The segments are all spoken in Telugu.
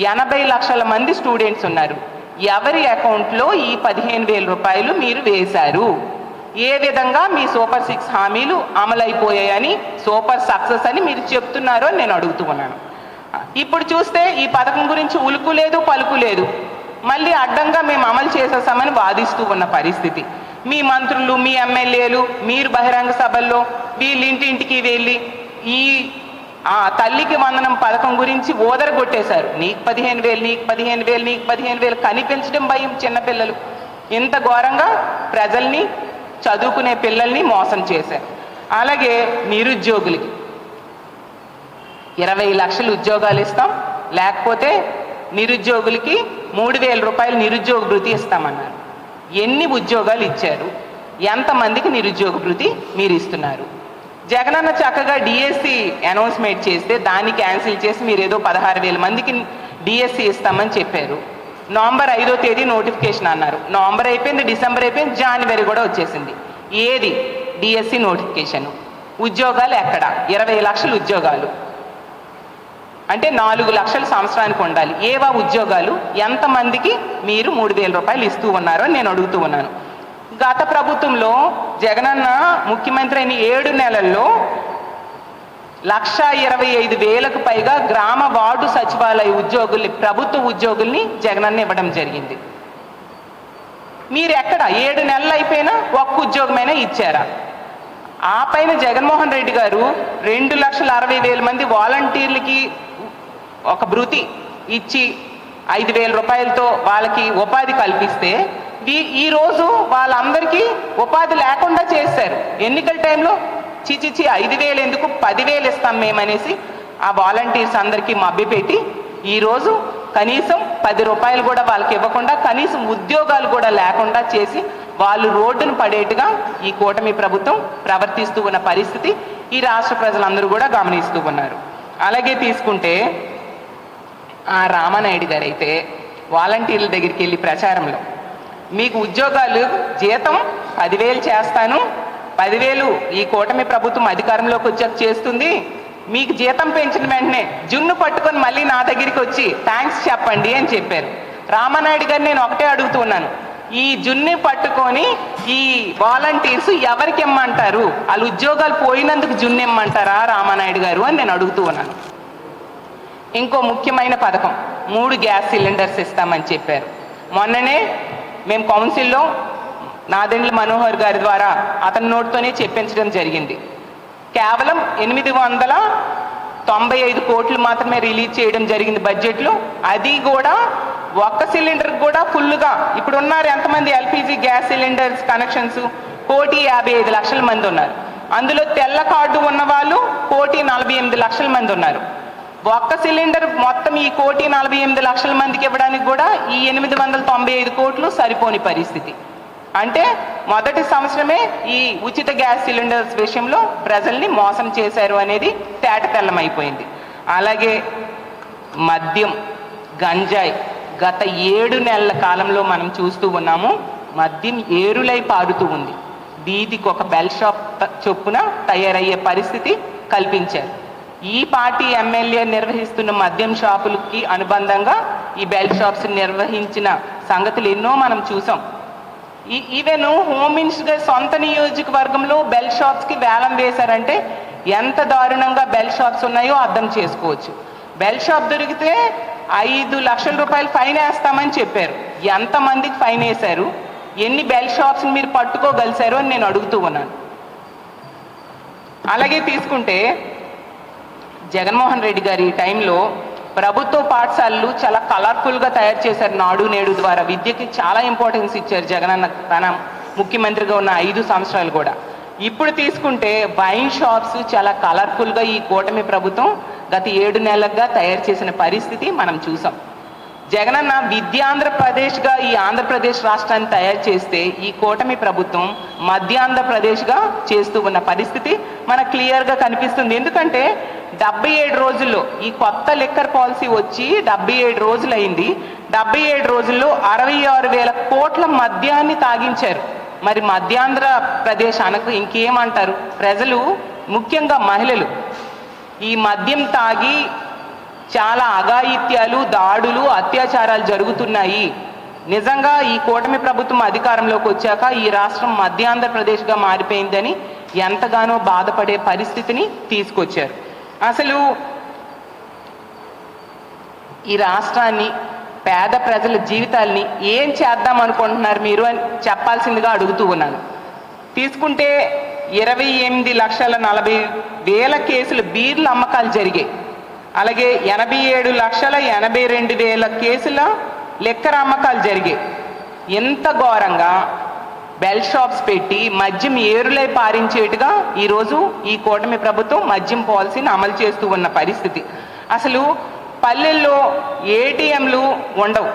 80 లక్షల మంది స్టూడెంట్స్ ఉన్నారు. ఎవరి అకౌంట్లో ఈ 15,000 రూపాయలు మీరు వేశారు? ఏ విధంగా మీ సూపర్ 6 హామీలు అమలైపోయాయని, సూపర్ సక్సెస్ అని మీరు చెప్తున్నారో నేను అడుగుతూ ఉన్నాను. ఇప్పుడు చూస్తే ఈ పథకం గురించి ఉలుకు లేదు, పలుకు లేదు. మళ్ళీ అడ్డంగా మేము అమలు చేసేసామని వాదిస్తూ ఉన్న పరిస్థితి. మీ మంత్రులు, మీ ఎమ్మెల్యేలు, మీరు బహిరంగ సభల్లో వీళ్ళింటింటికి వెళ్ళి ఈ తల్లికి వందనం పథకం గురించి ఓదరగొట్టేశారు. నీకు 15,000, నీకు 15,000, నీకు 15,000 కనిపించడం భయం చిన్నపిల్లలు. ఇంత ఘోరంగా ప్రజల్ని, చదువుకునే పిల్లల్ని మోసం చేశారు. అలాగే నిరుద్యోగులకి 20 లక్షలు ఉద్యోగాలు ఇస్తాం, లేకపోతే నిరుద్యోగులకి 3,000 రూపాయలు నిరుద్యోగ భృతి ఇస్తామన్నారు. ఎన్ని ఉద్యోగాలు ఇచ్చారు? ఎంతమందికి నిరుద్యోగ భృతి మీరు ఇస్తున్నారు? జగనన్న చక్కగా డిఎస్సి అనౌన్స్మెంట్ చేస్తే దాన్ని క్యాన్సిల్ చేసి మీరు ఏదో 16,000 మందికి డిఎస్సి ఇస్తామని చెప్పారు. నవంబర్ 5వ తేదీ నోటిఫికేషన్ అన్నారు. నవంబర్ అయిపోయింది, డిసెంబర్ అయిపోయింది, జనవరి కూడా వచ్చేసింది. ఏది డిఎస్సి నోటిఫికేషన్? ఉద్యోగాలు ఎక్కడ? 20 లక్షల ఉద్యోగాలు అంటే 4 లక్షల సంవత్సరానికి ఉండాలి. ఏవా ఉద్యోగాలు? ఎంతమందికి మీరు 3,000 రూపాయలు ఇస్తూ ఉన్నారో నేను అడుగుతూ ఉన్నాను. గత ప్రభుత్వంలో జగనన్న ముఖ్యమంత్రి అయిన 7 నెలల్లో 1,25,000కు పైగా గ్రామ వార్డు సచివాలయ ఉద్యోగుల్ని, ప్రభుత్వ ఉద్యోగుల్ని జగనన్న ఇవ్వడం జరిగింది. మీరు ఎక్కడ 7 నెలలు అయిపోయినా ఒక్క ఉద్యోగమైనా ఇచ్చారా? ఆ పైన జగన్మోహన్ రెడ్డి గారు 2,60,000 మంది వాలంటీర్లకి ఒక భృతి ఇచ్చి 5,000 రూపాయలతో వాళ్ళకి ఉపాధి కల్పిస్తే ఈరోజు వాళ్ళందరికీ ఉపాధి లేకుండా చేశారు. ఎన్నికల టైంలో చిచిచి 5,000 ఎందుకు, 10,000 ఇస్తాం మేమనేసి ఆ వాలంటీర్స్ అందరికీ మభ్యపెట్టి ఈరోజు కనీసం 10 రూపాయలు కూడా వాళ్ళకి ఇవ్వకుండా, కనీసం ఉద్యోగాలు కూడా లేకుండా చేసి వాళ్ళు రోడ్డును పడేట్టుగా ఈ కూటమి ప్రభుత్వం ప్రవర్తిస్తూ ఉన్న పరిస్థితి ఈ రాష్ట్ర ప్రజలందరూ కూడా గమనిస్తూ ఉన్నారు. అలాగే తీసుకుంటే ఆ రామానాయుడు గారు అయితే వాలంటీర్ల దగ్గరికి వెళ్ళి ప్రచారంలో మీకు ఉద్యోగాలు జీతం 10,000 చేస్తాను, 10,000 ఈ కూటమి ప్రభుత్వం అధికారంలోకి వచ్చాక చేస్తుంది, మీకు జీతం పెంచిన వెంటనే జున్ను పట్టుకొని మళ్ళీ నా దగ్గరికి వచ్చి థ్యాంక్స్ చెప్పండి అని చెప్పారు. రామానాయుడు గారు నేను ఒకటే అడుగుతున్నాను, ఈ జున్ని పట్టుకొని ఈ వాలంటీర్స్ ఎవరికి ఇమ్మంటారు? వాళ్ళు ఉద్యోగాలు పోయినందుకు జున్ను ఇమ్మంటారా రామానాయుడు గారు అని నేను అడుగుతూ ఉన్నాను. ఇంకో ముఖ్యమైన పథకం 3 గ్యాస్ సిలిండర్స్ ఇస్తామని చెప్పారు. మొన్ననే మేము కౌన్సిల్లో నాదెండ్ల మనోహర్ గారి ద్వారా అతని నోటితోనే చెప్పించడం జరిగింది. కేవలం 895 కోట్లు మాత్రమే రిలీజ్ చేయడం జరిగింది బడ్జెట్లో. అది కూడా ఒక్క సిలిండర్ కూడా ఫుల్గా ఇప్పుడు ఉన్నారు ఎంతమంది ఎల్పిజి గ్యాస్ సిలిండర్స్ కనెక్షన్స్? 1,55,00,000 మంది ఉన్నారు. అందులో తెల్ల కార్డు ఉన్న వాళ్ళు 1,48,00,000 మంది ఉన్నారు. ఒక్క సిలిండర్ మొత్తం ఈ 1,48,00,000 మందికి ఇవ్వడానికి కూడా ఈ 895 కోట్లు సరిపోని పరిస్థితి. అంటే మొదటి సంవత్సరమే ఈ ఉచిత గ్యాస్ సిలిండర్స్ విషయంలో ప్రజల్ని మోసం చేశారు అనేది తేటతెల్లమైపోయింది. అలాగే మద్యం, గంజాయి గత 7 నెలల కాలంలో మనం చూస్తూ ఉన్నాము. మద్యం ఏరులై పారుతూ ఉంది. వీధికి ఒక బెల్ షాప్ చొప్పున తయారయ్యే పరిస్థితి కల్పించారు. ఈ పార్టీ ఎమ్మెల్యే నిర్వహిస్తున్న మద్యం షాపులకి అనుబంధంగా ఈ బెల్ షాప్స్ నిర్వహించిన సంగతులు ఎన్నో మనం చూసాం. ఈవెన్ హోమ్ మినిస్టర్ సొంత నియోజకవర్గంలో బెల్ షాప్స్కి వేలం వేశారంటే ఎంత దారుణంగా బెల్ షాప్స్ ఉన్నాయో అర్థం చేసుకోవచ్చు. బెల్ షాప్ దొరికితే 5 లక్షల రూపాయలు ఫైన్ వేస్తామని చెప్పారు. ఎంతమందికి ఫైన్ వేశారు? ఎన్ని బెల్ షాప్స్ని మీరు పట్టుకోగలిశారు అని నేను అడుగుతూ ఉన్నాను. అలాగే తీసుకుంటే జగన్మోహన్ రెడ్డి గారి టైంలో ప్రభుత్వ పాఠశాలలు చాలా కలర్ఫుల్గా తయారు చేశారు. నాడు నేడు ద్వారా విద్యకి చాలా ఇంపార్టెన్స్ ఇచ్చారు జగనన్న తన ముఖ్యమంత్రిగా ఉన్న 5 సంవత్సరాలు కూడా. ఇప్పుడు తీసుకుంటే వైన్ షాప్స్ చాలా కలర్ఫుల్గా ఈ కూటమి ప్రభుత్వం గత 7 నెలలుగా తయారు చేసిన పరిస్థితి మనం చూసాం. జగనన్న విద్యాంధ్రప్రదేశ్గా ఈ ఆంధ్రప్రదేశ్ రాష్ట్రాన్ని తయారు చేస్తే ఈ కూటమి ప్రభుత్వం మధ్యాంధ్రప్రదేశ్గా చేస్తూ ఉన్న పరిస్థితి మనకు క్లియర్గా కనిపిస్తుంది. ఎందుకంటే 77 రోజుల్లో ఈ కొత్త లిక్కర్ పాలసీ వచ్చి 77 రోజులు అయింది. 77 రోజుల్లో 66,000 కోట్ల మద్యాన్ని తాగించారు. మరి మధ్యాంధ్రప్రదేశ్ అనకు ఇంకేమంటారు? ప్రజలు, ముఖ్యంగా మహిళలు ఈ మద్యం తాగి చాలా అఘాయిత్యాలు, దాడులు, అత్యాచారాలు జరుగుతున్నాయి. నిజంగా ఈ కూటమి ప్రభుత్వం అధికారంలోకి వచ్చాక ఈ రాష్ట్రం మధ్యాంధ్రప్రదేశ్గా మారిపోయిందని ఎంతగానో బాధపడే పరిస్థితిని తీసుకొచ్చారు. అసలు ఈ రాష్ట్రాన్ని, పేద ప్రజల జీవితాల్ని ఏం చేద్దాం అనుకుంటున్నారు మీరు అని చెప్పాల్సిందిగా అడుగుతూ ఉన్నాను. తీసుకుంటే 28,40,000 కేసులు బీర్ల అమ్మకాలు జరిగాయి. అలాగే 87,82,000 కేసుల లెక్కర అమ్మకాలు జరిగాయి. ఎంత ఘోరంగా బెల్ షాప్స్ పెట్టి మద్యం ఏరులై పారించేట్టుగా ఈరోజు ఈ కూటమి ప్రభుత్వం మద్యం పాలసీని అమలు చేస్తూ ఉన్న పరిస్థితి. అసలు పల్లెల్లో ఏటీఎంలు ఉండవు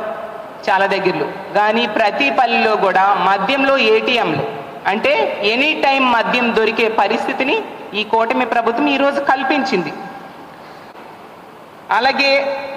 చాలా దగ్గరలో, కానీ ప్రతి పల్లెలో కూడా మద్యంలో ఏటీఎంలు, అంటే ఎనీ టైం మద్యం దొరికే పరిస్థితిని ఈ కూటమి ప్రభుత్వం ఈరోజు కల్పించింది. అలాగే